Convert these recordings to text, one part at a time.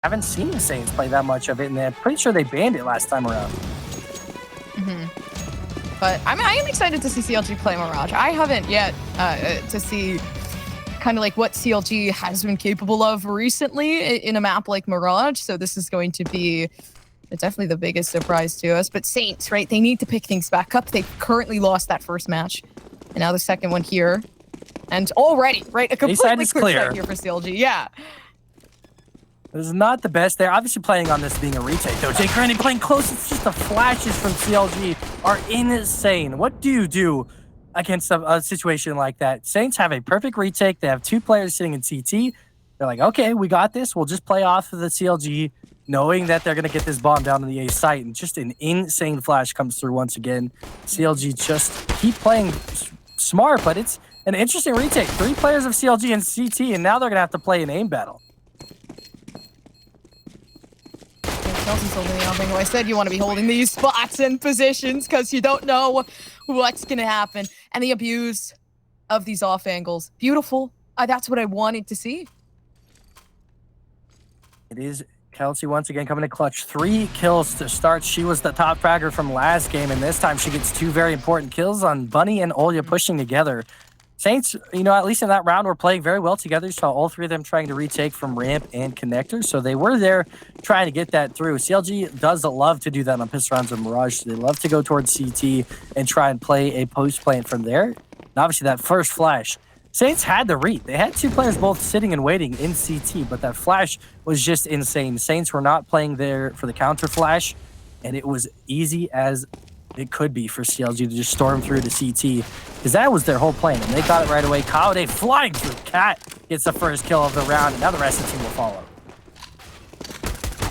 haven't seen the Saints play that much of it, and I'm pretty sure they banned it last time around. But I am excited to see CLG play Mirage. I haven't yet to see kind of like what CLG has been capable of recently in a map like Mirage. So this is going to be definitely the biggest surprise to us. But Saints, right? They need to pick things back up. They've currently lost that first match, and now the second one here, and already, right, a completely clear here for CLG. Yeah. This is not the best. They're obviously playing on this being a retake, though. Jake Granny playing close. It's just the flashes from CLG are insane. What do you do against a situation like that? Saints have a perfect retake. They have two players sitting in CT. They're like, okay, we got this. We'll just play off of the CLG, knowing that they're going to get this bomb down to the A site. And just an insane flash comes through once again. CLG just keep playing smart, but it's an interesting retake. 3 players of CLG in CT, and now they're going to have to play an aim battle. Chelsea's holding the opening. I said you want to be holding these spots and positions because you don't know what's going to happen. And the abuse of these off angles. Beautiful. That's what I wanted to see. It is Kelsey once again coming to clutch. 3 kills to start. She was the top fragger from last game, and this time she gets 2 very important kills on Bunny and Olya pushing together. Saints, you know, at least in that round, were playing very well together. You saw all 3 of them trying to retake from ramp and connector, so they were there trying to get that through. CLG does love to do that on pistol rounds of Mirage. They love to go towards CT and try and play a post plant from there. And obviously, that first flash, Saints had the read. They had 2 players both sitting and waiting in CT, but that flash was just insane. Saints were not playing there for the counter flash, and it was easy as it could be for CLG to just storm through to CT, because that was their whole plan, and they got it right away. Kaude flying through. Cat gets the first kill of the round, and now the rest of the team will follow.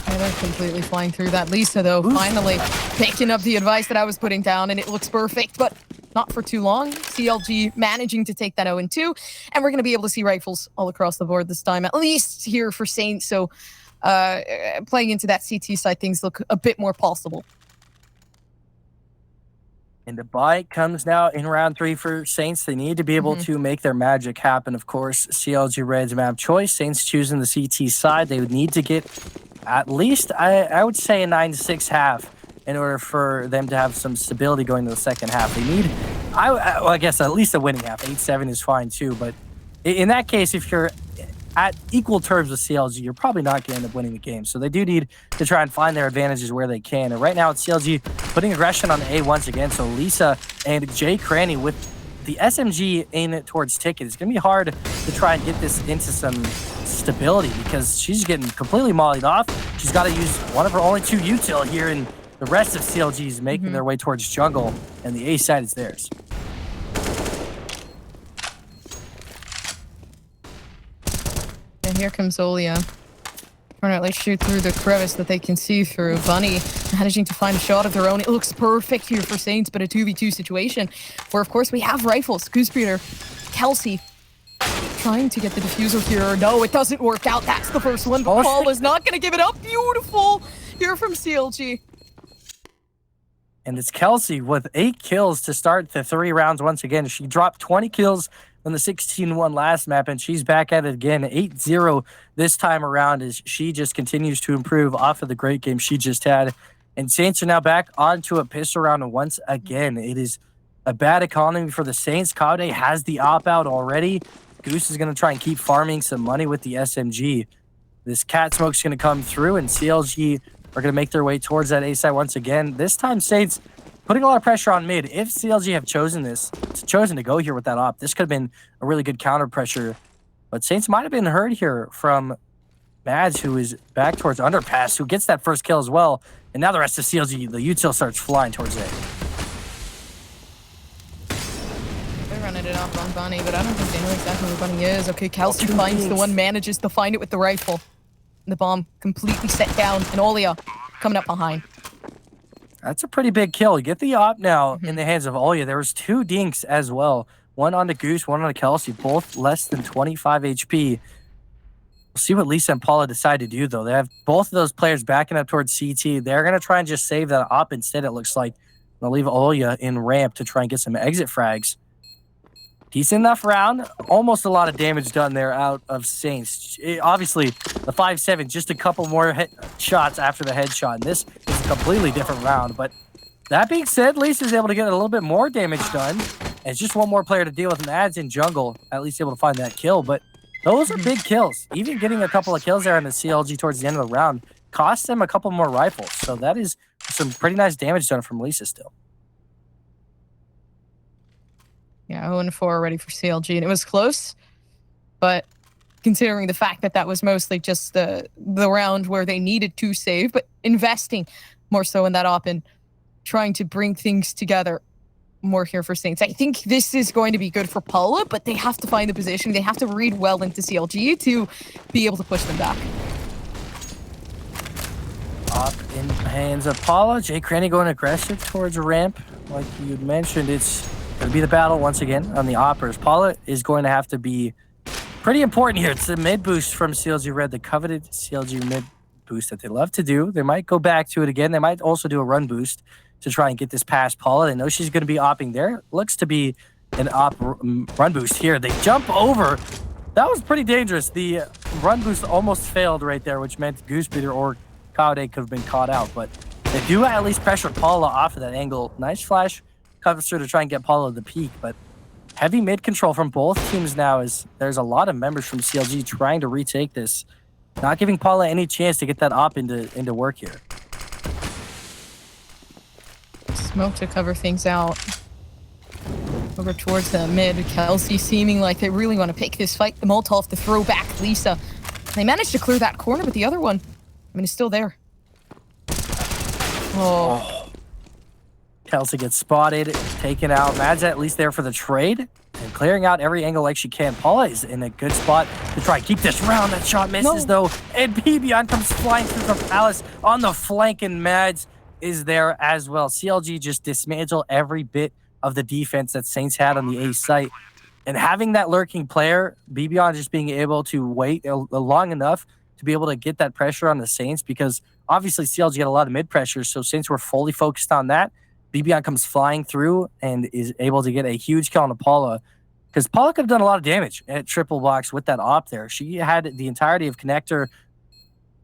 Yeah, they're completely flying through that. Lisa, though, finally picking up the advice that I was putting down, and it looks perfect, but not for too long. CLG managing to take that 0-2, and we're going to be able to see rifles all across the board this time, at least here for Saints. So playing into that CT side, things look a bit more possible. And the bite comes now in round 3 for Saints. They need to be able to make their magic happen. Of course, CLG Red's map choice. Saints choosing the CT side. They would need to get at least, I would say, a 9-6 half in order for them to have some stability going to the second half. They need, I guess, at least a winning half. 8-7 is fine too. But in that case, if you're at equal terms with CLG, you're probably not going to end up winning the game. So they do need to try and find their advantages where they can. And right now, it's CLG putting aggression on the A once again. So Lisa and Jay Cranny with the SMG aimed towards Ticket. It's going to be hard to try and get this into some stability because she's getting completely mollied off. She's got to use one of her only 2 util here, and the rest of CLG is making their way towards jungle, and the A side is theirs. And here comes Olya. Trying to at least shoot through the crevice that they can see through. Bunny managing to find a shot of their own. It looks perfect here for Saints, but a 2v2 situation where, of course, we have rifles. Goosebeater, Kelsey trying to get the diffuser here. No, it doesn't work out. That's the first one, but Paul is not going to give it up. Beautiful here from CLG. And it's Kelsey with 8 kills to start the 3 rounds once again. She dropped 20 kills on the 16-1 last map, and she's back at it again. 8-0 this time around as she just continues to improve off of the great game she just had. And Saints are now back onto a pistol round once again. It is a bad economy for the Saints. Kaude has the op-out already. Goose is going to try and keep farming some money with the SMG. This cat smoke's going to come through, and CLG are going to make their way towards that A side once again. This time, Saints putting a lot of pressure on mid. If CLG have chosen to go here with that op, this could have been a really good counter pressure. But Saints might have been hurt here from Mads, who is back towards underpass, who gets that first kill as well. And now the rest of CLG, the util starts flying towards A. They're running it off on Bunny, but I don't think they know exactly where Bunny is. Okay, Kelsey finds the one, manages to find it with the rifle. And the bomb completely set down, and Olya coming up behind. That's a pretty big kill. You get the op now in the hands of Olya. There was 2 dinks as well. One on the Goose, one on the Kelsey, both less than 25 HP. We'll see what Lisa and Paula decide to do, though. They have both of those players backing up towards CT. They're going to try and just save that op instead, it looks like. They'll leave Olya in ramp to try and get some exit frags. Decent enough round. Almost a lot of damage done there out of Saints. Obviously, the 5-7, just a couple more shots after the headshot. And this is a completely different round. But that being said, Lisa's able to get a little bit more damage done. And it's just one more player to deal with. Mads in jungle, at least able to find that kill. But those are big kills. Even getting a couple of kills there in the CLG towards the end of the round cost them a couple more rifles. So that is some pretty nice damage done from Lisa still. Yeah, 0-4 already for CLG, and it was close, but considering the fact that that was mostly just the round where they needed to save, but investing more so in that op and trying to bring things together more here for Saints. I think this is going to be good for Paula, but they have to find the position. They have to read well into CLG to be able to push them back. Op in the hands of Paula. Jay Cranny going aggressive towards a ramp. Like you mentioned, it's going to be the battle once again on the oppers. Paula is going to have to be pretty important here. It's the mid boost from CLG Red, the coveted CLG mid boost that they love to do. They might go back to it again. They might also do a run boost to try and get this past Paula. They know she's going to be opping there. Looks to be an op run boost here. They jump over. That was pretty dangerous. The run boost almost failed right there, which meant Goosebeater or Kaude could have been caught out. But they do at least pressure Paula off of that angle. Nice flash covers her to try and get Paula to the peak, but heavy mid control from both teams now as there's a lot of members from CLG trying to retake this, not giving Paula any chance to get that op into work here. Smoke to cover things out. Over towards the mid. Kelsey seeming like they really want to pick this fight. The Molotov, the throwback, Lisa. They managed to clear that corner, but the other one, I mean, it's still there. Oh. Kelsey gets spotted, taken out. Mad's at least there for the trade and clearing out every angle like she can. Paula is in a good spot to try and keep this round. That shot misses though, and Bibian comes flying through the palace on the flank, and Mads is there as well. CLG just dismantle every bit of the defense that Saints had on the A site. And having that lurking player, Bibian just being able to wait long enough to be able to get that pressure on the Saints, because obviously CLG had a lot of mid pressure, so Saints were fully focused on that. Bibian comes flying through and is able to get a huge kill on Paula, because Paula could have done a lot of damage at triple box with that op there. She had the entirety of connector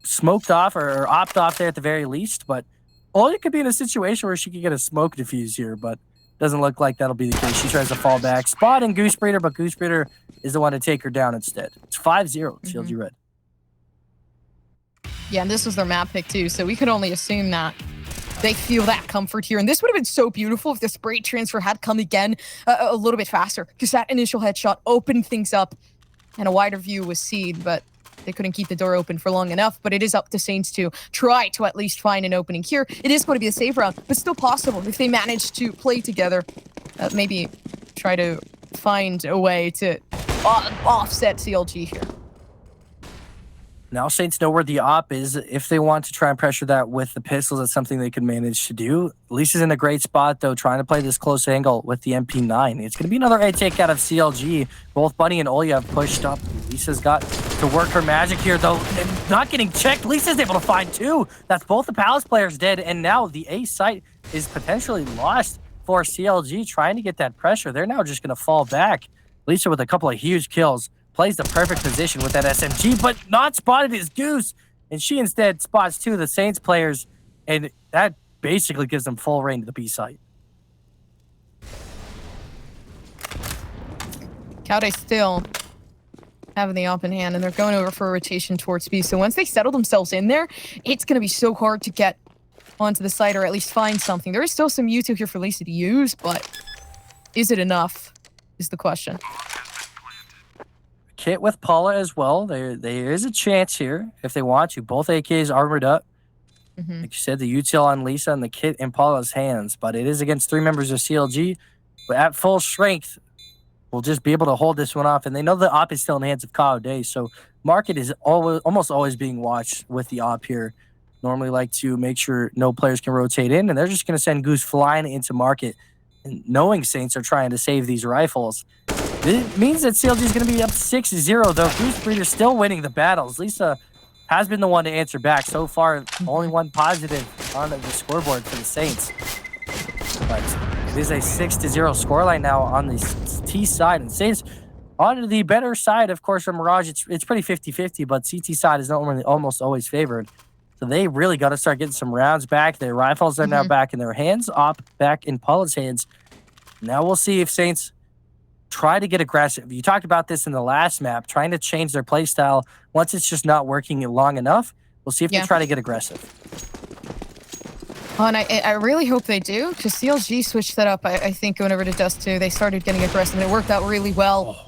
smoked off or opt off there at the very least, but Olya could be in a situation where she could get a smoke defuse here, but doesn't look like that'll be the case. She tries to fall back, spotting Goosebreeder, but Goosebreeder is the one to take her down instead. It's 5-0, CLG Red. Yeah, and this was their map pick too, so we could only assume that they feel that comfort here. And this would have been so beautiful if the spray transfer had come again a little bit faster, because that initial headshot opened things up and a wider view was seen, but they couldn't keep the door open for long enough. But it is up to Saints to try to at least find an opening here. It is going to be a save round, but still possible if they manage to play together. Maybe try to find a way to offset CLG here. Now Saints know where the op is. If they want to try and pressure that with the pistols, that's something they can manage to do. Lisa's in a great spot, though, trying to play this close angle with the MP9. It's going to be another A take out of CLG. Both Bunny and Olya have pushed up. Lisa's got to work her magic here, though, and not getting checked. Lisa's able to find two. That's both the Palace players dead, and now the A site is potentially lost for CLG, trying to get that pressure. They're now just going to fall back. Lisa with a couple of huge kills. Plays the perfect position with that SMG, but not spotted is Goose. And she instead spots two of the Saints players, and that basically gives them full reign to the B site. Kaude still having the op in hand, and they're going over for a rotation towards B. So once they settle themselves in there, it's going to be so hard to get onto the site or at least find something. There is still some U2 here for Lisa to use, but is it enough is the question. Kit with Paula as well. There is a chance here if they want to. Both AKs armored up. Like you said, the util on Lisa and the kit in Paula's hands. But it is against three members of CLG. But at full strength, we'll just be able to hold this one off. And they know the op is still in the hands of Kaude. So Market is almost always being watched with the op here. Normally like to make sure no players can rotate in. And they're just going to send Goose flying into Market. And knowing Saints are trying to save these rifles. It means that CLG is going to be up 6-0, though. Goosebreeder still winning the battles. Lisa has been the one to answer back. So far, only one positive on the scoreboard for the Saints. But it is a 6-0 scoreline now on the CT side. And Saints on the better side, of course, from Mirage, it's pretty 50-50, but CT side is normally almost always favored. So they really got to start getting some rounds back. Their rifles are now back in their hands, back in Paula's hands. Now we'll see if Saints try to get aggressive. You talked about this in the last map, trying to change their play style. Once it's just not working long enough, we'll see if they try to get aggressive. Oh, and I really hope they do, because CLG switched that up, I think, going over to Dust 2. They started getting aggressive, and it worked out really well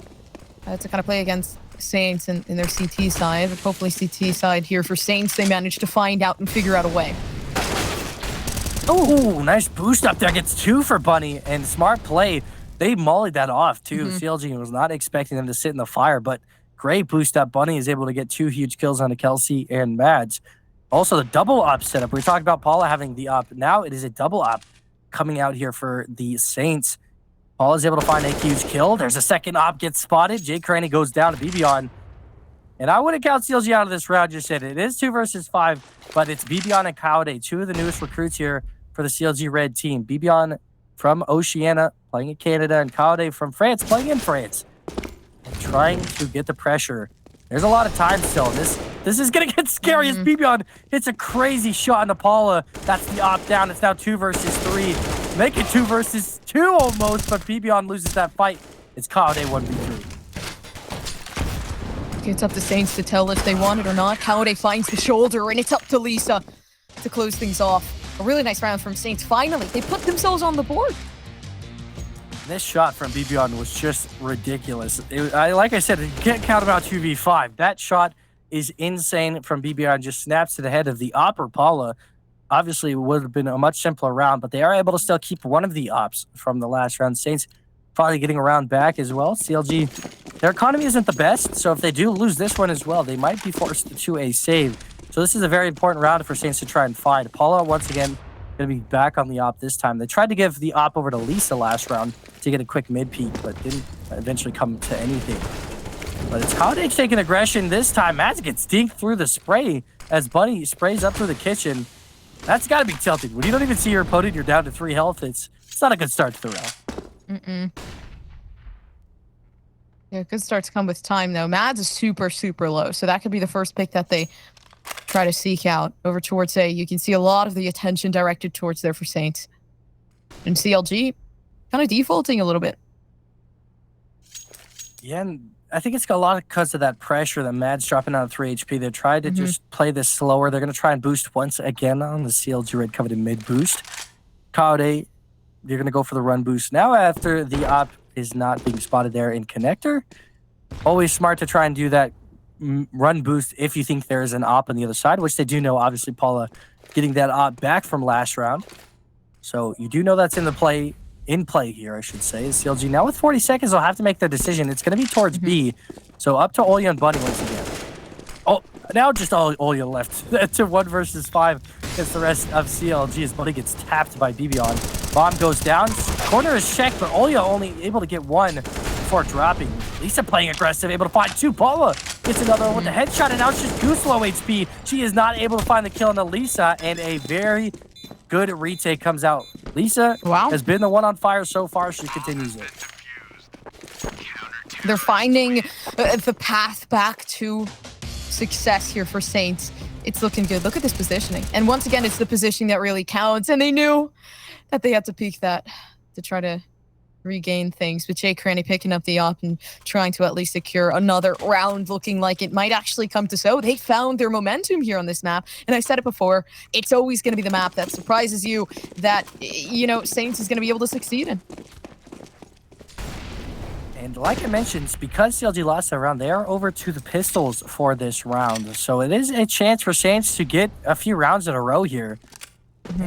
to kind of play against Saints in their CT side. But hopefully CT side here for Saints, they managed to find out and figure out a way. Oh, nice boost up there. Gets 2 for Bunny, and smart play. They mollied that off, too. CLG was not expecting them to sit in the fire, but great boost up. Bunny is able to get 2 huge kills on Kelsey and Mads. Also, the double op setup. We talked about Paula having the op. Now it is a double op coming out here for the Saints. Paula is able to find a huge kill. There's a second op gets spotted. Jake Craney goes down to BBon. And I wouldn't count CLG out of this round. Just said it is 2 versus 5, but it's BBon and Kaude, 2 of the newest recruits here for the CLG Red team. BBon from Oceania, playing in Canada, and Kaude from France, playing in France. And trying to get the pressure. There's a lot of time still. This is going to get scary as BBon hits a crazy shot into Paula. That's the op down. It's now 2 versus 3. Make it 2 versus 2 almost, but BBon loses that fight. It's Kaude 1v3. It's up to Saints to tell if they want it or not. Kaude finds the shoulder, and it's up to Lisa to close things off. A really nice round from Saints. Finally, they put themselves on the board. This shot from BBon was just ridiculous. Like I said, you can't count him out 2v5. That shot is insane from BBon. Just snaps to the head of the op or Paula. Obviously, it would have been a much simpler round, but they are able to still keep one of the ops from the last round. Saints probably getting a round back as well. CLG, their economy isn't the best, so if they do lose this one as well, they might be forced to a save. So this is a very important round for Saints to try and find. Paula, once again, going to be back on the op this time. They tried to give the op over to Lisa last round to get a quick mid peek, but didn't eventually come to anything. But it's Kaude taking aggression this time. Mads gets dinked through the spray as Bunny sprays up through the kitchen. That's got to be tilting. When you don't even see your opponent, you're down to 3 health. It's not a good start to the round. Yeah, good starts come with time, though. Mads is super, super low, so that could be the first pick that they try to seek out over towards A. You can see a lot of the attention directed towards there for Saints. And CLG kind of defaulting a little bit. Yeah, and I think it's got a lot because of that pressure that Mads dropping out of 3 HP. They tried to just play this slower. They're going to try and boost once again on the CLG red coveted mid boost. Kaude, they're going to go for the run boost now after the op is not being spotted there in connector. Always smart to try and do that run boost if you think there is an op on the other side, which they do know. Obviously, Paula getting that op back from last round. So you do know that's in play here, I should say. CLG now with 40 seconds, they'll have to make their decision. It's going to be towards B. So up to Olya and Bunny once again. Oh, now just Olya left to 1 versus 5 against the rest of CLG as Bunny gets tapped by BBon. Bomb goes down. Corner is checked, but Olya only able to get 1 before dropping. Lisa playing aggressive, able to find 2. Paula gets another one with the headshot, and now it's just Goose low HP. She is not able to find the kill on the Lisa, and a very good retake comes out. Lisa has been the one on fire so far. She continues it. They're finding the path back to success here for Saints. It's looking good. Look at this positioning. And once again, it's the positioning that really counts, and they knew that they had to peek that to try to regain things. But Jake Cranny picking up the op and trying to at least secure another round, looking like it might actually come to so. They found their momentum here on this map. And I said it before, it's always going to be the map that surprises you, that, you know, Saints is going to be able to succeed in. And like I mentioned, because CLG lost that round, they are over to the pistols for this round. So it is a chance for Saints to get a few rounds in a row here.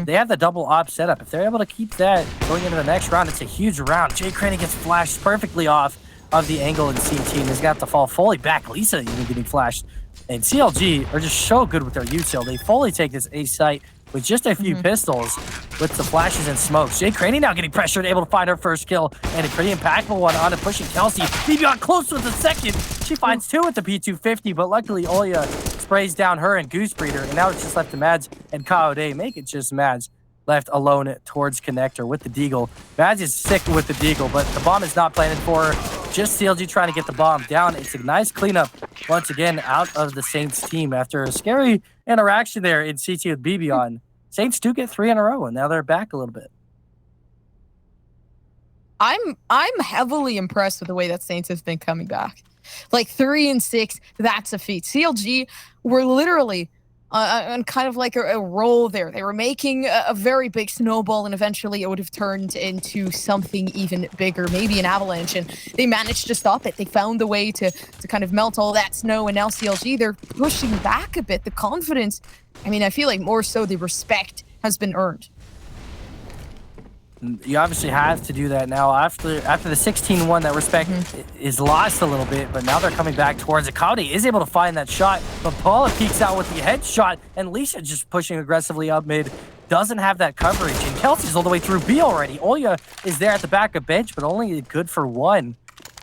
They have the double op setup. If they're able to keep that going into the next round, it's a huge round. Jay Craney gets flashed perfectly off of the angle and CT. He's got to fall fully back. Lisa even getting flashed. And CLG are just so good with their util. They fully take this A site with just a few pistols with the flashes and smokes. Jay Craney now getting pressured, able to find her first kill, and a pretty impactful one on to pushing Kelsey. BBon close with the second. She finds 2 with the P250, but luckily Olya sprays down her and Goose Breeder, and now it's just left to Mads and Kaude. Make it just Mads left alone towards connector with the deagle. Maz is sick with the deagle, but the bomb is not planted for her. Just CLG trying to get the bomb down. It's a nice cleanup once again out of the Saints team after a scary interaction there in CT with BB. Saints do get 3 in a row, and now they're back a little bit. I'm heavily impressed with the way that Saints has been coming back. Like 3 and 6, that's a feat. CLG were literally on kind of like a roll there. They were making a very big snowball, and eventually it would have turned into something even bigger, maybe an avalanche, and they managed to stop it. They found a way to kind of melt all that snow, and now CLG, they're pushing back a bit. The confidence, I mean, I feel like more so the respect has been earned. You obviously have to do that now. After the 16-1, that respect is lost a little bit, but now they're coming back towards it. Kaude is able to find that shot, but Paula peeks out with the headshot, and Lisa just pushing aggressively up mid. Doesn't have that coverage, and Kelsey's all the way through B already. Olya is there at the back of bench, but only good for 1.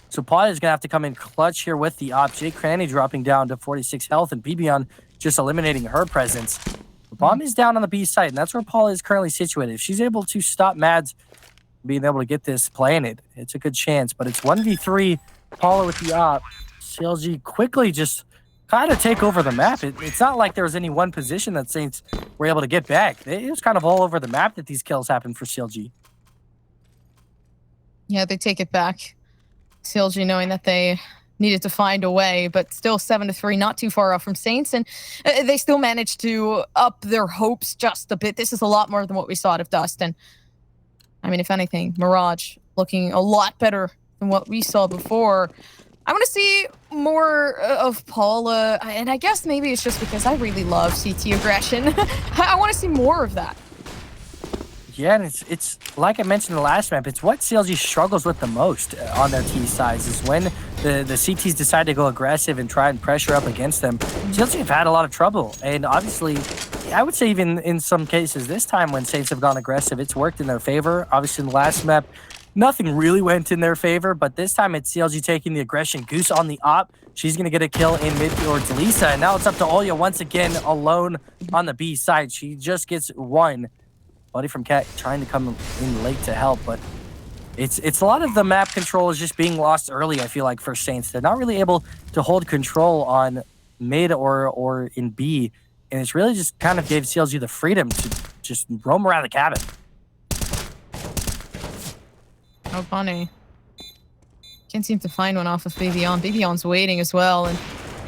So Paula is going to have to come in clutch here with the op. Jake Cranny dropping down to 46 health, and Bibian just eliminating her presence. The bomb is down on the B side, and that's where Paula is currently situated. If she's able to stop Mads being able to get this planted, it's a good chance. But it's 1v3, Paula with the op. CLG quickly just kind of take over the map. It's not like there was any one position that Saints were able to get back. It was kind of all over the map that these kills happened for CLG. Yeah, they take it back. CLG knowing that they needed to find a way, but still 7-3, not too far off from Saints, and they still managed to up their hopes just a bit. This is a lot more than what we saw out of Dust, and I mean, if anything, Mirage looking a lot better than what we saw before. I want to see more of Paula, and I guess maybe it's just because I really love CT aggression. I want to see more of that. Yeah, and it's like I mentioned in the last map, it's what CLG struggles with the most on their T sides is when the CTs decide to go aggressive and try and pressure up against them. CLG have had a lot of trouble, and obviously, I would say even in some cases this time when Saints have gone aggressive, it's worked in their favor. Obviously in the last map, nothing really went in their favor, but this time it's CLG taking the aggression. Goose on the op. She's going to get a kill in mid towards Lisa, and now it's up to Olya once again alone on the B side. She just gets 1. Buddy from Cat trying to come in late to help, but it's a lot of the map control is just being lost early, I feel like, for Saints. They're not really able to hold control on mid or in B, and it's really just kind of gave CLG the freedom to just roam around the cabin. Oh, funny. Can't seem to find one off of Bibian. Bibion's waiting as well, and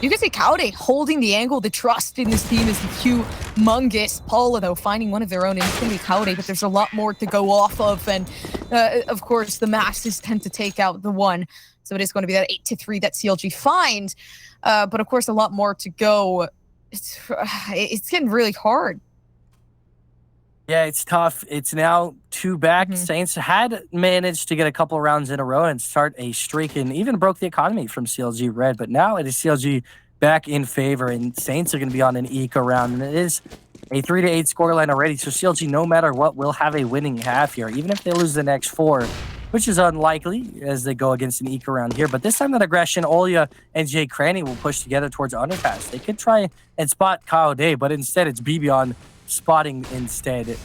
you can see Kaude holding the angle. The trust in this team is humongous. Paula, though, finding one of their own, and it's going to be Kaude, but there's a lot more to go off of. And, of course, the masses tend to take out the 1. So it is going to be that 8-3 that CLG finds. But, of course, a lot more to go. It's getting really hard. Yeah, it's tough. It's now 2 back. Saints had managed to get a couple rounds in a row and start a streak and even broke the economy from CLG Red. But now it is CLG back in favor, and Saints are going to be on an eco round. And it is a 3-8 scoreline already. So CLG, no matter what, will have a winning half here, even if they lose the next 4, which is unlikely as they go against an eco round here. But this time that aggression, Olya and Jay Cranny will push together towards underpass. They could try and spot Kaude, but instead it's Bibian spotting instead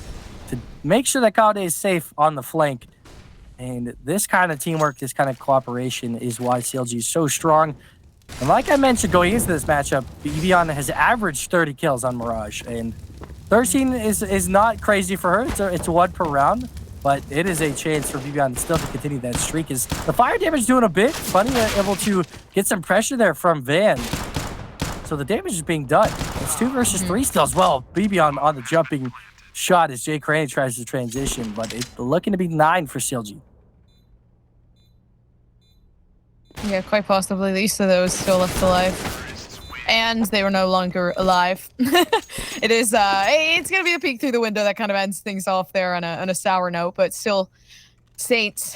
to make sure that Kaude is safe on the flank. And this kind of teamwork, this kind of cooperation is why CLG is so strong. And like I mentioned going into this matchup, Bibian has averaged 30 kills on Mirage, and 13 is not crazy for her. It's 1 per round, but it is a chance for Bibian still to continue that streak. Is the fire damage doing a bit? Funny, able to get some pressure there from Van. So the damage is being done. It's 2 versus 3 still as well. Bibian on the jumping shot as Jay Crane tries to transition, but it's looking to be 9 for CLG. Yeah, quite possibly. Lisa, though, is still left alive. And they were no longer alive. It is, it's going to be the peek through the window that kind of ends things off there on a sour note, but still, Saints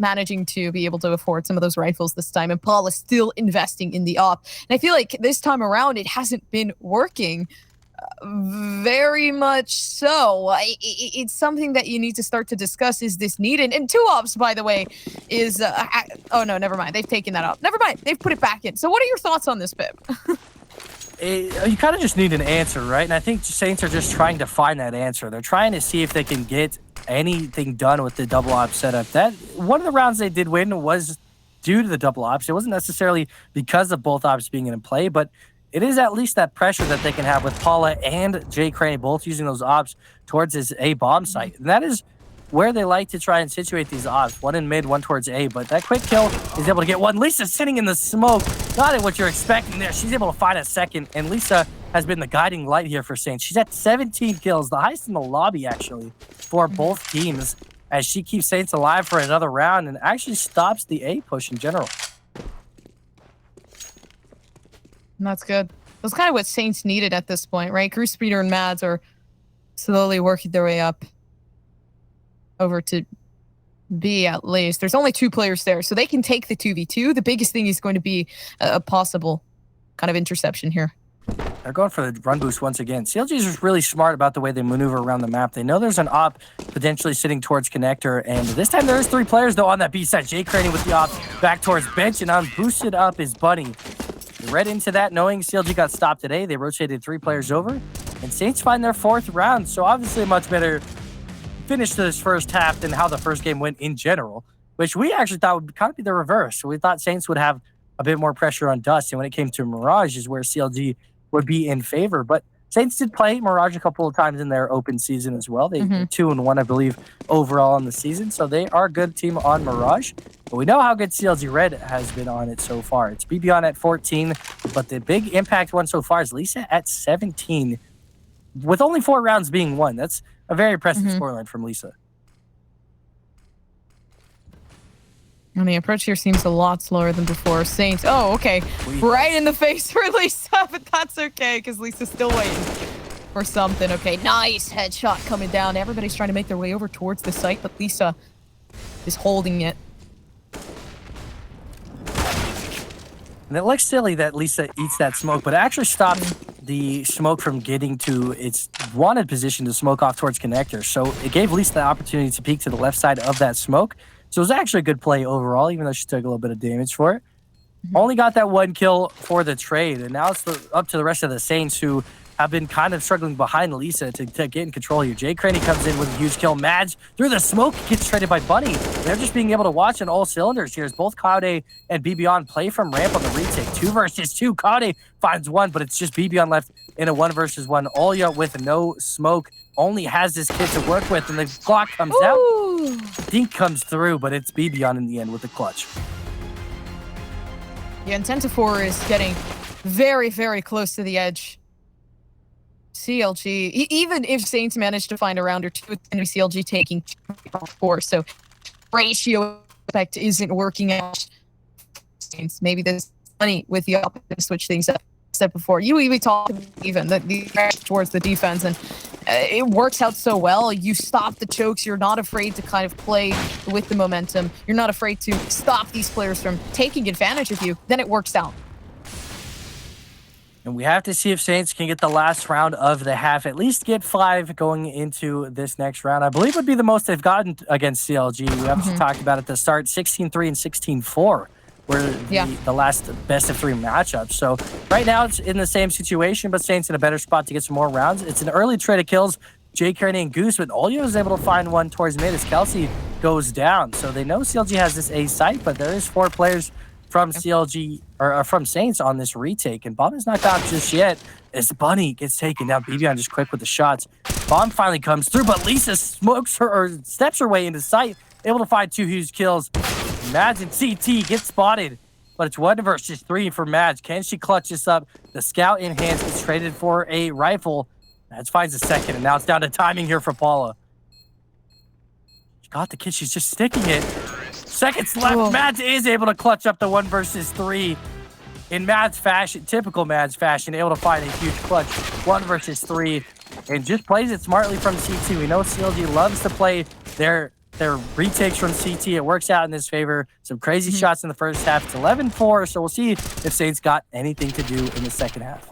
managing to be able to afford some of those rifles this time, and Paul is still investing in the op. And I feel like this time around, it hasn't been working very much so. It's something that you need to start to discuss. Is this needed? And 2 ops, by the way, is... oh, no, never mind. They've taken that up. Never mind. They've put it back in. So what are your thoughts on this, Bib? you kind of just need an answer, right? And I think Saints are just trying to find that answer. They're trying to see if they can get anything done with the double op setup. That one of the rounds they did win was due to the double ops. It wasn't necessarily because of both ops being in play, but it is at least that pressure that they can have with Paula and Jay Crane both using those ops towards his A bomb site. And that is where they like to try and situate these ops. One in mid, one towards A, but that quick kill is able to get one. Lisa sitting in the smoke, not in what you're expecting there. She's able to find a second, and Lisa has been the guiding light here for Saints. She's at 17 kills, the highest in the lobby, actually, for both teams, as she keeps Saints alive for another round and actually stops the A push in general. And that's good. That's kind of what Saints needed at this point, right? Grease Speeder and Mads are slowly working their way up over to B at least. There's only 2 players there, so they can take the 2v2. The biggest thing is going to be a possible kind of interception here. They're going for the run boost once again. CLG is just really smart about the way they maneuver around the map. They know there's an op potentially sitting towards connector, and this time there is 3 players though on that B side. Jay Craney with the op back towards bench, and on boosted up is Bunny. They read into that knowing CLG got stopped today. They rotated 3 players over, and Saints find their 4th round, so obviously a much better finish to this first half than how the first game went in general, which we actually thought would kind of be the reverse. We thought Saints would have a bit more pressure on Dust, and when it came to Mirage is where CLG would be in favor. But Saints did play Mirage a couple of times in their open season as well. They 2-1, I believe, overall in the season, so they are a good team on Mirage. But we know how good CLG Red has been on it so far. It's BB on at 14, but the big impact one so far is Lisa at 17, with only 4 rounds being won. That's a very impressive scoreline from Lisa. And the approach here seems a lot slower than before. Saints, oh, okay. Right in the face for Lisa, but that's okay, because Lisa's still waiting for something. Okay, nice headshot coming down. Everybody's trying to make their way over towards the site, but Lisa is holding it. And it looks silly that Lisa eats that smoke, but it actually stops the smoke from getting to its wanted position to smoke off towards connector. So it gave Lisa the opportunity to peek to the left side of that smoke. So it was actually a good play overall, even though she took a little bit of damage for it. Only got that 1 kill for the trade, and now it's up to the rest of the Saints, who have been kind of struggling behind Lisa to get in control here. Jay Craney comes in with a huge kill. Madge, through the smoke, gets traded by Bunny. They're just being able to watch on all cylinders here as both Kaude and BBon play from ramp on the retake. 2 versus 2. Kaude finds 1, but it's just BBon left in a 1 versus 1. Olya with no smoke only has this kid to work with, and the clock comes out. Dink comes through, but it's BBon in the end with the clutch. Yeah, and 10-4 is getting very, very close to the edge. CLG, even if Saints manage to find a round or 2, it's going to be CLG taking 4. So ratio effect isn't working out. Saints, maybe there's money with the opposite to switch things up. Said before, we talked even the towards the defense, and it works out so well. You stop the chokes. You're not afraid to kind of play with the momentum. You're not afraid to stop these players from taking advantage of you. Then it works out. And we have to see if Saints can get the last round of the half, at least get 5 going into this next round. I believe would be the most they've gotten against CLG. We obviously talked about at the start, 16-3 and 16-4 were the last best of 3 matchups. So right now it's in the same situation, but Saints in a better spot to get some more rounds. It's an early trade of kills. Jay Kearney and Goose, but Olya is able to find one towards mid as Kelsey goes down. So they know CLG has this A site, but there is 4 players from CLG or from Saints on this retake, and Bomb is not out just yet as Bunny gets taken down. BBon just quick with the shots. Bomb finally comes through, but Lisa smokes her or steps her way into sight, able to find 2 huge kills. Madge and CT get spotted, but it's 1 versus 3 for Madge. Can she clutch this up? The scout in hands gets traded for a rifle. Madge finds a second, and now it's down to timing here for Paula. She got the kid, she's just sticking it. Seconds left. Mads is able to clutch up the 1 versus 3 in Mads fashion, typical Mads fashion, able to find a huge clutch 1 versus 3, and just plays it smartly from CT. We know CLG loves to play their retakes from CT. It works out in this favor. Some crazy shots in the first half. It's 11-4, so we'll see if Saints got anything to do in the second half.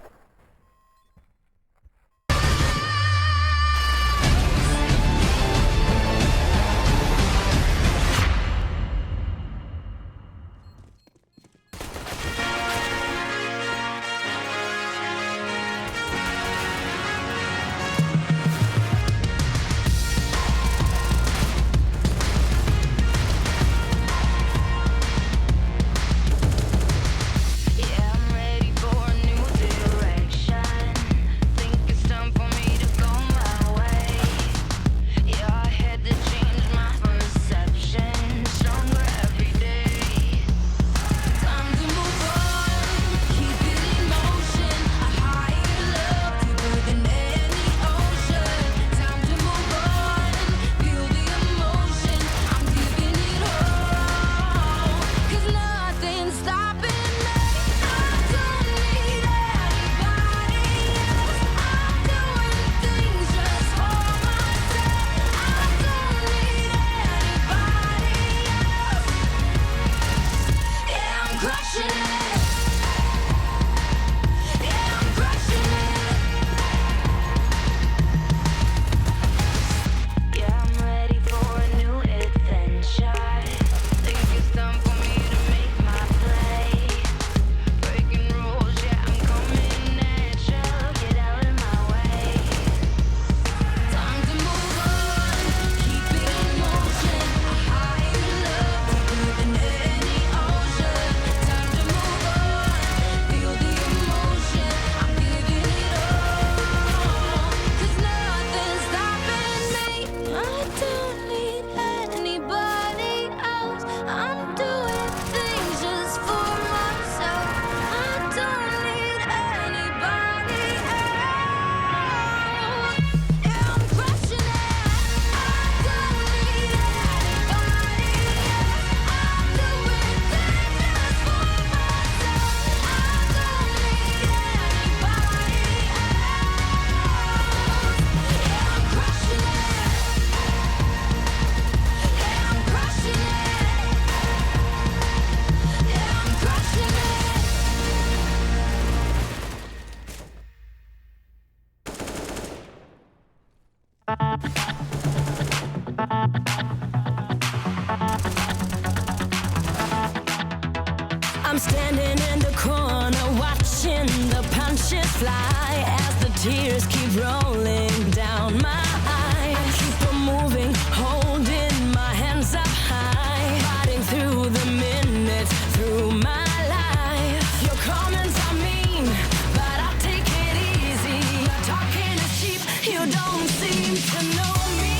I'm standing in the corner watching the punches fly as the tears keep rolling down my eyes. I keep on moving, holding my hands up high, fighting through the minutes, through my life. Your comments are mean, but I take it easy. Your talking is cheap, you don't seem to know me.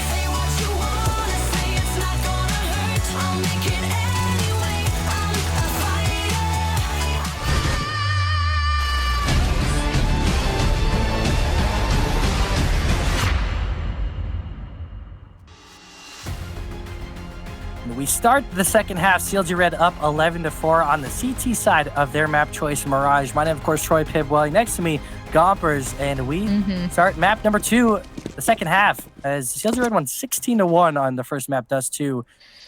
Say what you wanna say, it's not gonna hurt. I'll make it anyway. I'm a fighter. We start the second half, CLG Red up 11-4 on the CT side of their map choice, Mirage. My name, of course, Troy Pibwelly. Next to me, Gompers, and we start map number 2, the second half, as CLG Red won 16-1 on the first map, Dust 2,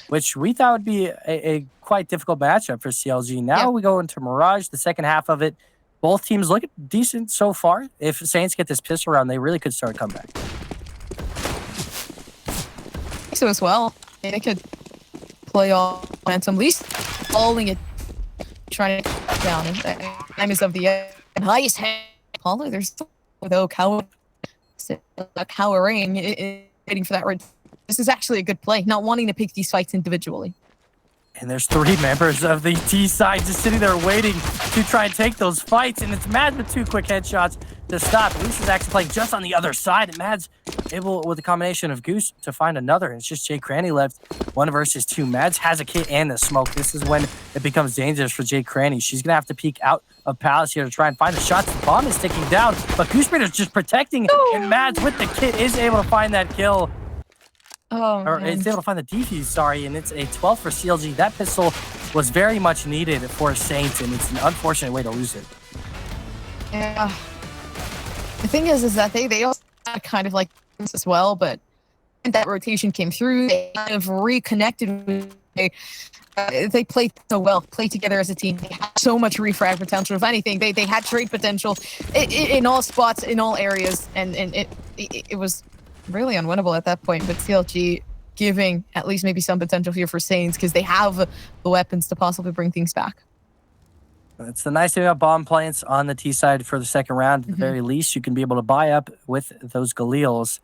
which we thought would be a quite difficult matchup for CLG. Now we go into Mirage, the second half of it. Both teams look decent so far. If Saints get this pistol round, they really could start a comeback. So as well, they could play all momentum, at least falling it, trying to get down. Time is of the highest hand. Paulo, there's though cowering, waiting for that red. This is actually a good play, not wanting to pick these fights individually. And there's 3 members of the T side just sitting there waiting to try and take those fights. And it's Mads with 2 quick headshots to stop. Goose is actually playing just on the other side. And Mads able, with a combination of Goose, to find another. And it's just Jay Cranny left, 1 versus 2. Mads has a kit and the smoke. This is when it becomes dangerous for Jay Cranny. She's going to have to peek out of Palace here to try and find the shots. The bomb is ticking down, but Goose is just protecting. And Mads with the kit is able to find that kill. Or it's able to find the defuse, sorry, and it's a 12 for CLG. That pistol was very much needed for Saints, and it's an unfortunate way to lose it. Yeah. The thing is that they also had kind of like this as well, but that rotation came through. They kind of reconnected with they played so well, played together as a team. They had so much refrag potential. If anything, they had trade potential in all spots, in all areas, and it was really unwinnable at that point. But CLG giving at least maybe some potential here for Saints because they have the weapons to possibly bring things back. It's the nice thing about bomb plants on the T side for the second round. At the very least, you can be able to buy up with those Galeals.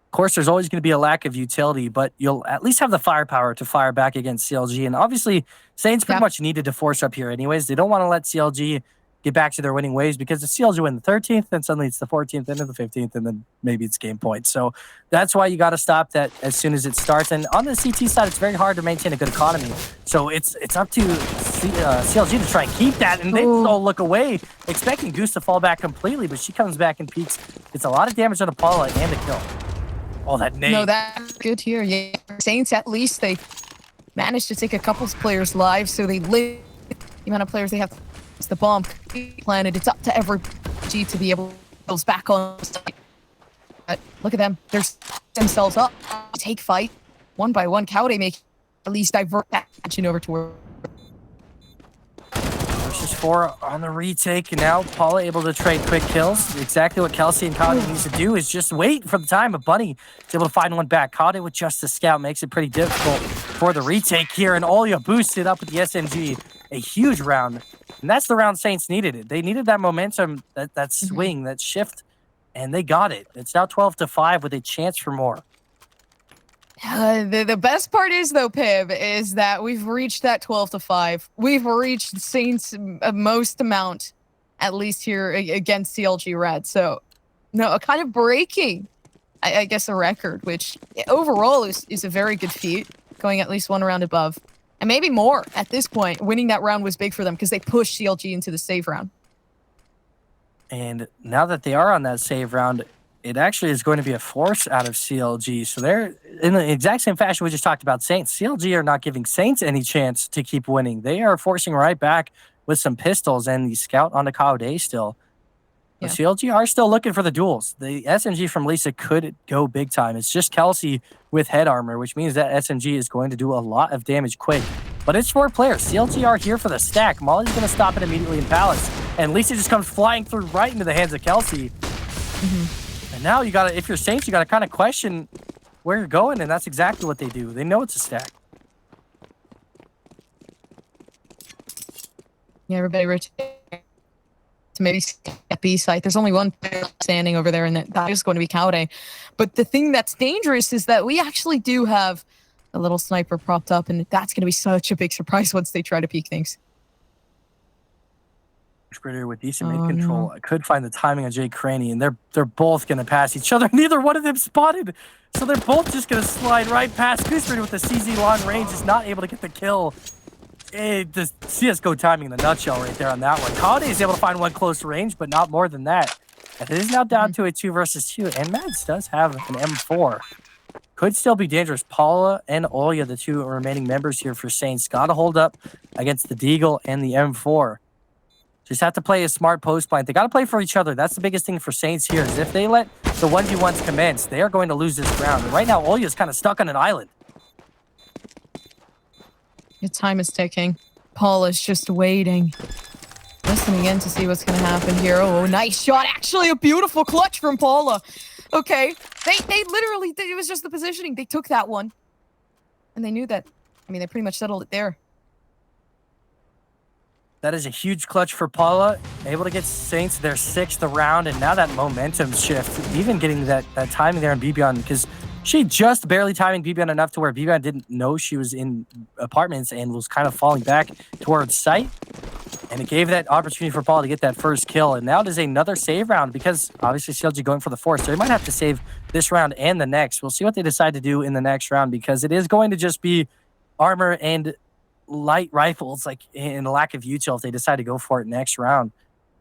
Of course, there's always going to be a lack of utility, but you'll at least have the firepower to fire back against CLG. And obviously, Saints pretty much needed to force up here anyways. They don't want to let CLG get back to their winning ways because if CLG win the 13th, then suddenly it's the 14th, then the 15th, and then maybe it's game point. So that's why you got to stop that as soon as it starts. And on the CT side, it's very hard to maintain a good economy. So it's up to CLG to try and keep that, and they all look away, expecting Goose to fall back completely, but she comes back and peeks. It's a lot of damage on Apollo and a kill. Oh, that nade. No, that's good here. Yeah, Saints, at least they managed to take a couple players live, so they live the amount of players they have. It's the bomb planted. It's up to every G to be able to goes back on site. But look at them. They're themselves up. Take fight. 1 by 1. Cowday make at least divert that action over to her. Versus 4 on the retake. And now Paula able to trade quick kills. Exactly what Kelsey and Cowday needs to do is just wait for the time. But Bunny is able to find one back. Cowday with just a scout makes it pretty difficult for the retake here. And Olya boosted up with the SMG. A huge round. And that's the round Saints needed it. They needed that momentum, that swing, that shift, and they got it. It's now 12-5 with a chance for more. The best part is, though, Pib, is that we've reached that 12-5. We've reached Saints' most amount, at least here against CLG Red. So, no, kind of breaking, I guess, a record, which overall is a very good feat, going at least 1 round above. And maybe more at this point. Winning that round was big for them because they pushed CLG into the save round. And now that they are on that save round, it actually is going to be a force out of CLG. So they're in the exact same fashion we just talked about Saints. CLG are not giving Saints any chance to keep winning. They are forcing right back with some pistols and the scout on the Cowday still. Yeah. CLG are still looking for the duels. The SMG from Lisa could go big time. It's just Kelsey with head armor, which means that SMG is going to do a lot of damage quick. But it's 4 players. CLG are here for the stack. Molly's going to stop it immediately in Palace. And Lisa just comes flying through right into the hands of Kelsey. And And now you gotta, if you're Saints, you gotta kind of question where you're going, and that's exactly what they do. They know it's a stack. Yeah, everybody rotate to maybe at B site. There's only one player standing over there, and that is going to be Kaude. But the thing that's dangerous is that we actually do have a little sniper propped up, and that's going to be such a big surprise once they try to peek things. Spritter with decent mid control. I could find the timing on Jay Craney, and they're both going to pass each other. Neither one of them spotted, so they're both just going to slide right past. Spritter with the CZ long range is not able to get the kill. The CSGO timing in a nutshell right there on that one. Kaude is able to find one close range, but not more than that. And it is now down to a 2 versus 2, and Mads does have an M4. Could still be dangerous. Paula and Olya, the 2 remaining members here for Saints, got to hold up against the Deagle and the M4. Just have to play a smart post plan. They got to play for each other. That's the biggest thing for Saints here, is if they let the 1v1s commence, they are going to lose this round. And right now, Olya's kind of stuck on an island. Your time is ticking. Paul is just waiting. Listening in to see what's going to happen here. Oh, nice shot. Actually, a beautiful clutch from Paula. Okay. They literally, it was just the positioning. They took that one. And they knew that. I mean, they pretty much settled it there. That is a huge clutch for Paula. Able to get Saints their 6th round. And now that momentum shift, even getting that timing there on Bibian, because she just barely timing Bibian enough to where Bibian didn't know she was in apartments and was kind of falling back towards site. And it gave that opportunity for Paul to get that first kill. And now it is another save round because obviously CLG going for the 4th. So they might have to save this round and the next. We'll see what they decide to do in the next round because it is going to just be armor and light rifles, like in a lack of util if they decide to go for it next round.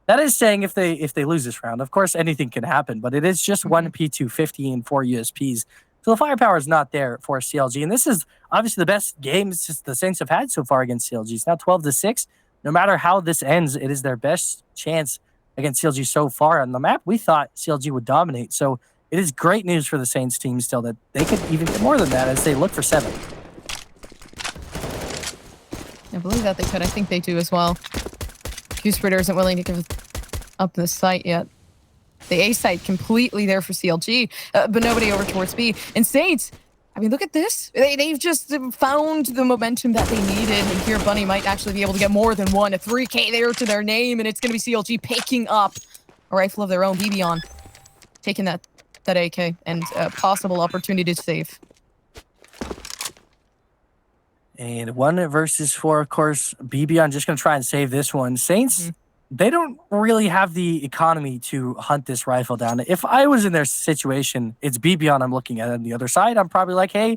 That is saying if they lose this round. Of course, anything can happen, but it is just 1 P250 and 4 USPs. So the firepower is not there for CLG. And this is obviously the best games the Saints have had so far against CLG. It's now 12-6. No matter how this ends, it is their best chance against CLG so far. On the map, we thought CLG would dominate. So it is great news for the Saints team still that they could even get more than that as they look for 7. I believe that they could. I think they do as well. Q-Spritter isn't willing to give up the site yet. The A site completely there for CLG, but nobody over towards B. And Saints, I mean, look at this. They've just found the momentum that they needed. And here Bunny might actually be able to get more than one. A 3K there to their name, and it's going to be CLG picking up a rifle of their own. Bibian taking that AK and a possible opportunity to save. And 1 versus 4, of course. Bibian just going to try and save this one. Saints, they don't really have the economy to hunt this rifle down. If I was in their situation, it's Bibian I'm looking at on the other side. I'm probably like, hey,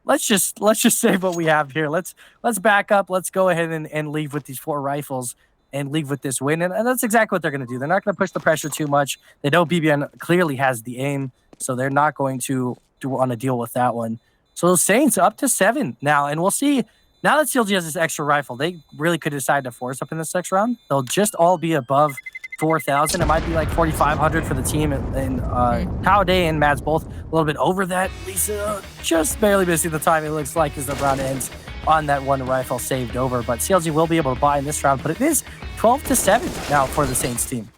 let's just save what we have here. Let's back up. Let's go ahead and leave with these 4 rifles and leave with this win. And that's exactly what they're going to do. They're not going to push the pressure too much. They know Bibian clearly has the aim, so they're not going to want to deal with that one. So Saints up to 7 now, and we'll see. Now that CLG has this extra rifle, they really could decide to force up in this next round. They'll just all be above 4,000. It might be like 4,500 for the team, and Kaude and Mads both a little bit over that. Lisa just barely missing the time, it looks like, as the round ends on that 1 rifle saved over. But CLG will be able to buy in this round, but it is 12-7 now for the Saints team.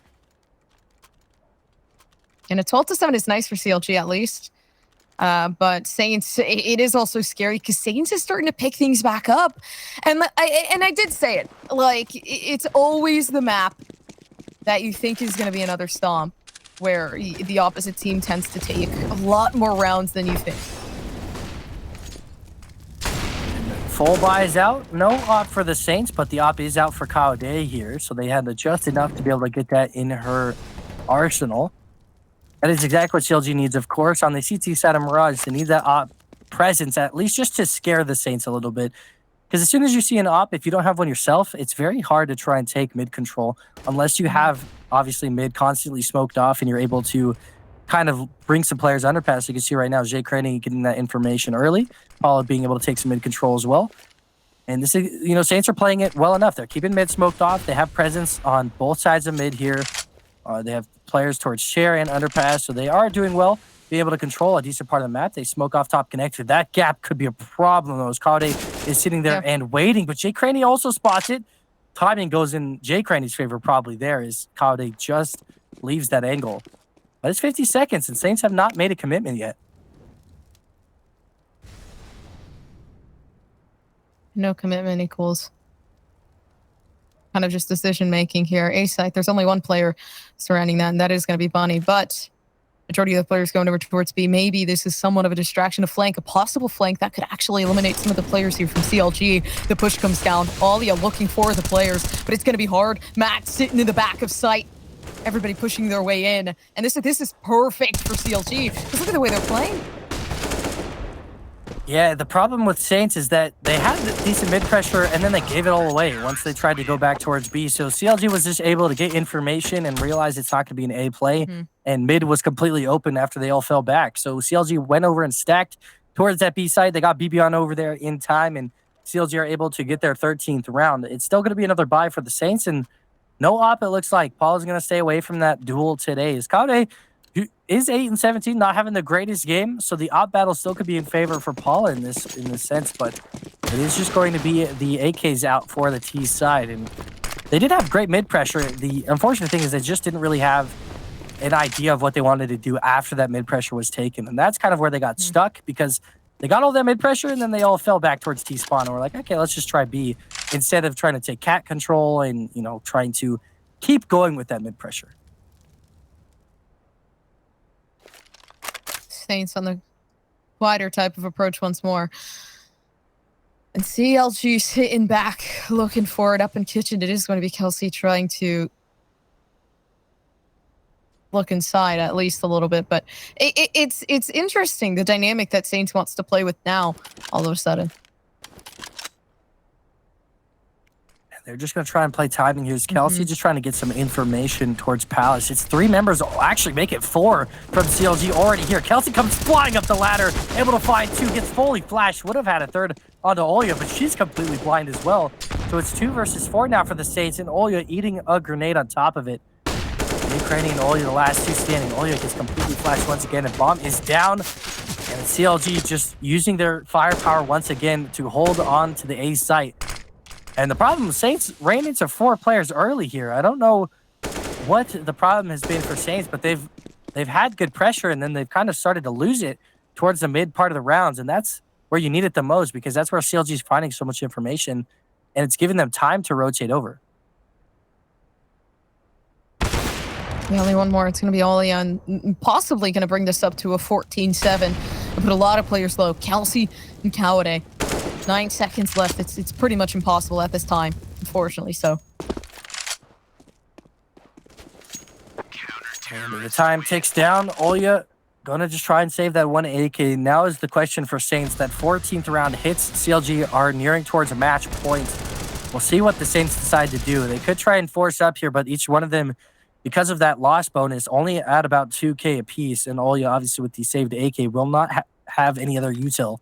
And a 12-7 is nice for CLG at least. But Saints, it is also scary because Saints is starting to pick things back up. And I did say it, like, it's always the map that you think is going to be another stomp where the opposite team tends to take a lot more rounds than you think. Full buy is out. No op for the Saints, but the op is out for Kaude here. So they had just enough to be able to get that in her arsenal. That is exactly what CLG needs, of course. On the CT side of Mirage, they need that op presence, at least just to scare the Saints a little bit. Because as soon as you see an op, if you don't have one yourself, it's very hard to try and take mid control unless you have, obviously, mid constantly smoked off and you're able to kind of bring some players underpass. You can see right now, Jay Craney getting that information early, Paula being able to take some mid control as well. And this is, Saints are playing it well enough. They're keeping mid smoked off. They have presence on both sides of mid here. They have players towards chair and underpass, so they are doing well, being able to control a decent part of the map. They smoke off top connector. That gap could be a problem, though, as Kaude is sitting there and waiting, but Jay Craney also spots it. Timing goes in Jay Craney's favor probably there, as Kaude just leaves that angle. But it's 50 seconds, and Saints have not made a commitment yet. No commitment equals kind of just decision making here. A site, there's only one player surrounding that, and that is going to be Bonnie. But majority of the players going over towards B. Maybe this is somewhat of a distraction, a flank, a possible flank that could actually eliminate some of the players here from CLG. The push comes down. Alia looking for the players, but it's going to be hard. Matt sitting in the back of sight. Everybody pushing their way in. And this is perfect for CLG. Because look at the way they're playing. Yeah, the problem with Saints is that they had the decent mid pressure and then they gave it all away once they tried to go back towards B. So CLG was just able to get information and realize it's not going to be an A play. And mid was completely open after they all fell back. So CLG went over and stacked towards that B side. They got BB on over there in time, and CLG are able to get their 13th round. It's still going to be another bye for the Saints, and no op, it looks like. Paul is going to stay away from that duel today. Kaude is 8-17, not having the greatest game, so the op battle still could be in favor for Paul in this sense, but it is just going to be the AKs out for the T side, and they did have great mid pressure. The unfortunate thing is they just didn't really have an idea of what they wanted to do after that mid pressure was taken, and that's kind of where they got stuck, because they got all that mid pressure and then they all fell back towards T spawn, and we're like, okay, let's just try B instead of trying to take cat control and, you know, trying to keep going with that mid pressure. Saints on the wider type of approach once more. And CLG sitting back, looking for it up in kitchen. It is going to be Kelsey trying to look inside at least a little bit. But it's interesting, the dynamic that Saints wants to play with now, all of a sudden. They're just going to try and play timing. Here's Kelsey just trying to get some information towards Palace. It's 3 members. Actually make it 4 from CLG already here. Kelsey comes flying up the ladder, able to find 2, gets fully flashed. Would have had a third onto Olya, but she's completely blind as well. So it's 2 versus 4 now for the Saints, and Olya eating a grenade on top of it. Ukrainian and Olya, the last 2 standing. Olya gets completely flashed once again, and bomb is down. And CLG just using their firepower once again to hold on to the A site. And the problem, Saints ran into 4 players early here. I don't know what the problem has been for Saints, but they've had good pressure, and then they've kind of started to lose it towards the mid part of the rounds, and that's where you need it the most, because that's where CLG is finding so much information, and it's giving them time to rotate over. Yeah, only one more. It's going to be Olya, and possibly going to bring this up to a 14-7. Put a lot of players low. Kelsey and Kaude. 9 seconds left. It's pretty much impossible at this time, unfortunately. So. And the time ticks down. Olya gonna just try and save that 1 AK. Now is the question for Saints. That 14th round hits. CLG are nearing towards a match point. We'll see what the Saints decide to do. They could try and force up here, but each one of them, because of that loss bonus, only at about 2K apiece. And Olya, obviously with the saved AK, will not have any other util.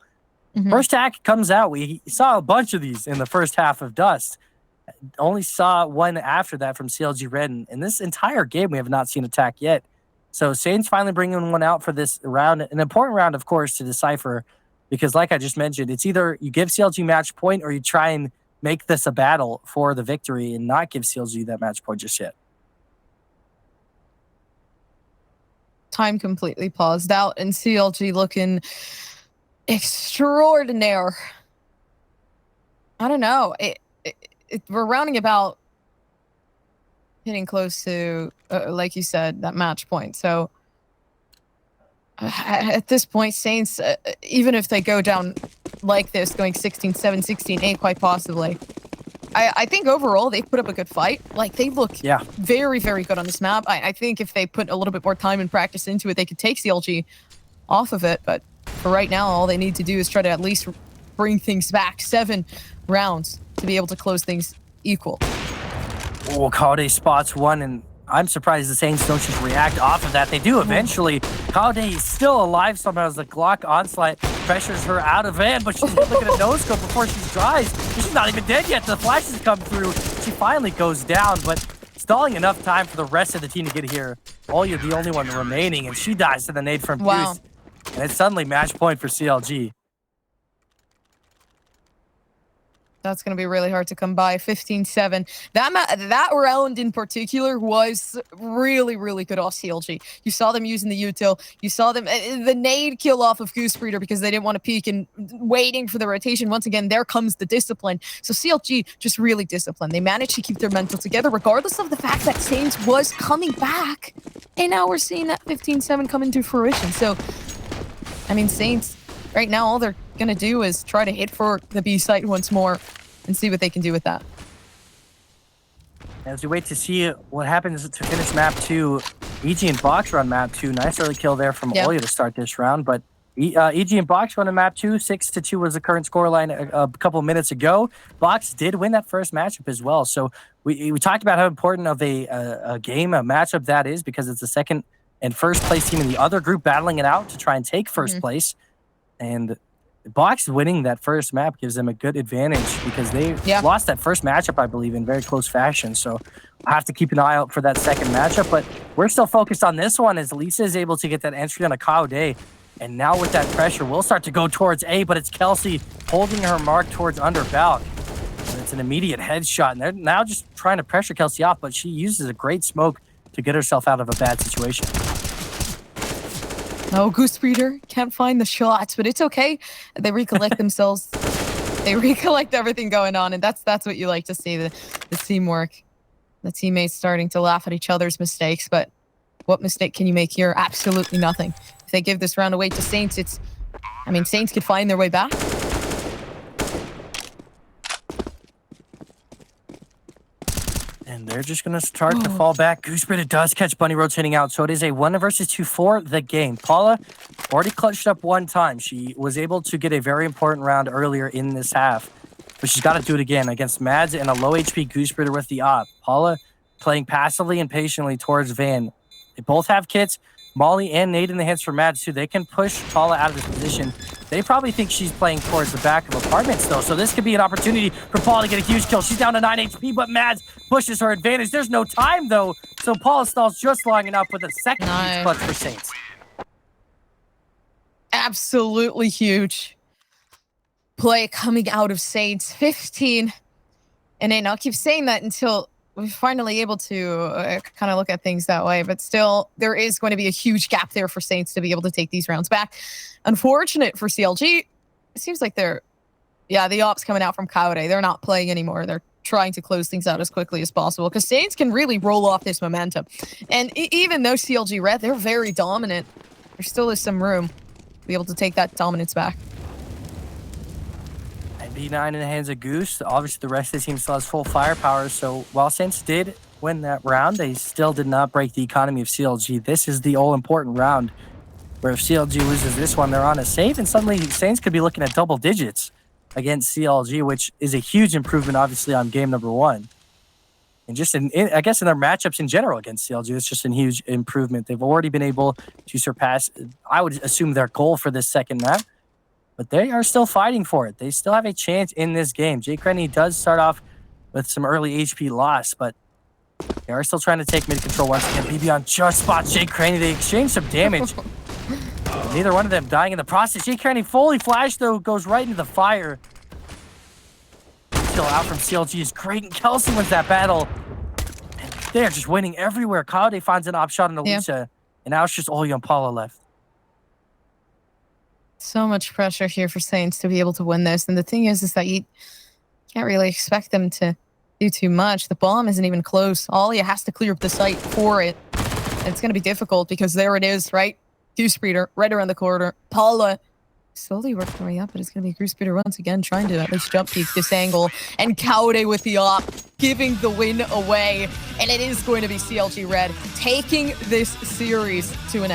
First hack comes out. We saw a bunch of these in the first half of Dust. Only saw one after that from CLG Red. And in this entire game, we have not seen attack yet. So Saints finally bringing one out for this round. An important round, of course, to decipher. Because like I just mentioned, it's either you give CLG match point or you try and make this a battle for the victory and not give CLG that match point just yet. Time completely paused out, and CLG looking extraordinaire. I don't know. We're rounding about hitting close to, like you said, that match point. So at this point, Saints, even if they go down like this, going 16-7, 16-8, quite possibly, I think overall they put up a good fight. Like, they look very, very good on this map. I think if they put a little bit more time and practice into it, they could take CLG off of it. But for right now, all they need to do is try to at least bring things back 7 rounds to be able to close things equal. Oh, Kaude spots one, and I'm surprised the Saints don't just react off of that. They do eventually. Kaude is still alive somehow as the Glock onslaught pressures her out of van, but she's looking at no scope before she dries. She's not even dead yet. The flashes come through. She finally goes down, but stalling enough time for the rest of the team to get here. Olya, the only one remaining, and she dies to the nade from Pierce. And it's suddenly match point for CLG. That's going to be really hard to come by. 15-7. That round in particular was really, really good off CLG. You saw them using the util. You saw them the nade kill off of Goose Breeder because they didn't want to peek and waiting for the rotation. Once again, there comes the discipline. So CLG just really disciplined. They managed to keep their mental together regardless of the fact that Saints was coming back. And now we're seeing that 15-7 come into fruition. So, I mean, Saints, right now, all they're going to do is try to hit for the B site once more and see what they can do with that. As we wait to see what happens to finish map 2, EG and Box run map 2. Nice early kill there from Olya to start this round, but EG and Box run in map 2. 6-2 was the current scoreline a couple minutes ago. Box did win that first matchup as well. So we talked about how important of a matchup that is, because it's the second and first place team in the other group battling it out to try and take first place. And Box winning that first map gives them a good advantage because they lost that first matchup, I believe, in very close fashion. So we'll have to keep an eye out for that second matchup. But we're still focused on this one as Lisa is able to get that entry on a Kao Day. And now with that pressure, we'll start to go towards A, but it's Kelsey holding her mark towards under Balk. And it's an immediate headshot. And they're now just trying to pressure Kelsey off, but she uses a great smoke to get herself out of a bad situation. Oh, Goose Breeder can't find the shots, but it's okay. They recollect themselves. They recollect everything going on, and that's what you like to see, the teamwork. The teammates starting to laugh at each other's mistakes, but what mistake can you make here? Absolutely nothing. If they give this round away to Saints, Saints could find their way back. And they're just going to start to fall back. Goose Breeder does catch Bunny rotating out, so it is a 1 versus 2 for the game. Paula already clutched up one time. She was able to get a very important round earlier in this half, but she's got to do it again against Mads and a low HP Goose Breeder with the op. Paula playing passively and patiently towards Van. They both have kits. Molly and Nate in the hands for Mads too. They can push Paula out of this position. They probably think she's playing towards the back of apartments though, so this could be an opportunity for Paula to get a huge kill. She's down to 9 HP, but Mads pushes her advantage. There's no time though, so Paula stalls just long enough with a second huge clutch for Saints. Absolutely huge play coming out of Saints. 15. And I'll keep saying that until we're finally able to kind of look at things that way. But still, there is going to be a huge gap there for Saints to be able to take these rounds back. Unfortunate for CLG. It seems like the ops coming out from Kaode. They're not playing anymore. They're trying to close things out as quickly as possible because Saints can really roll off this momentum. And even though CLG Red, they're very dominant, there still is some room to be able to take that dominance back. B9 in the hands of Goose. Obviously, the rest of the team still has full firepower. So while Saints did win that round, they still did not break the economy of CLG. This is the all-important round where if CLG loses this one, they're on a save, and suddenly Saints could be looking at double digits against CLG, which is a huge improvement, obviously, on game number 1. And just I guess in their matchups in general against CLG, it's just a huge improvement. They've already been able to surpass, I would assume, their goal for this second map. But they are still fighting for it. They still have a chance in this game. Jake Rennie does start off with some early HP loss, but they are still trying to take mid control once again. BB on just spots Jake Rennie. They exchange some damage. Neither one of them dying in the process. Jake Rennie fully flashed, though, goes right into the fire. Kill out from CLG is great, and Kelsey wins that battle. And they're just winning everywhere. Kaode finds an op shot on Alicia, and now it's just Olya and Paula left. So much pressure here for Saints to be able to win this. And the thing is that you can't really expect them to do too much. The bomb isn't even close. Olya has to clear up the site for it. And it's going to be difficult because there it is, right? Goose Breeder right around the corner. Paula slowly working her way up, but it's going to be Goose Breeder once again trying to at least jump peek this angle. And Kaode with the op, giving the win away. And it is going to be CLG Red taking this series to an end.